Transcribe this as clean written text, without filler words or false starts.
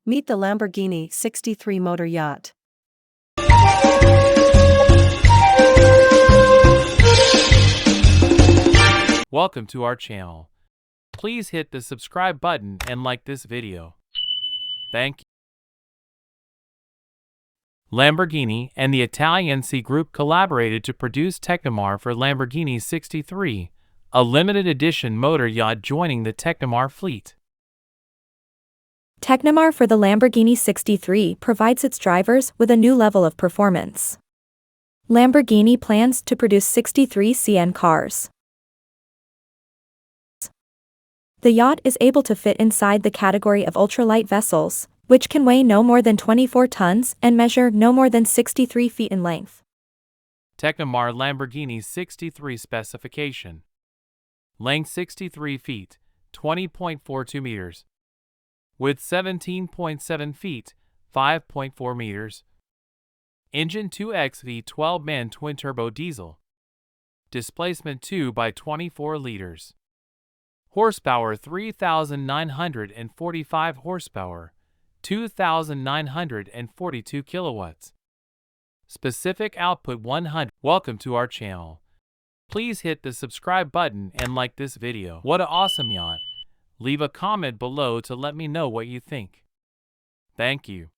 Meet the Lamborghini 63 motor yacht. Welcome to our channel. Please hit the subscribe button and like this video. Thank you. Lamborghini and the Italian C Group collaborated to produce Tecnomar for Lamborghini 63, a limited edition motor yacht joining the Tecnomar fleet. Tecnomar for the Lamborghini 63 provides its drivers with a new level of performance. Lamborghini plans to produce 63 CN cars. The yacht is able to fit inside the category of ultralight vessels, which can weigh no more than 24 tons and measure no more than 63 feet in length. Tecnomar Lamborghini 63 Specification. Length 63 feet, 20.42 meters. Width 17.7 feet, 5.4 meters. Engine 2X V12 MAN twin-turbo diesel. Displacement 2 by 24 liters. Horsepower 3,945 horsepower, 2,942 kilowatts. Specific output 100. Welcome to our channel. Please hit the subscribe button and like this video. What an awesome yacht! Leave a comment below to let me know what you think. Thank you.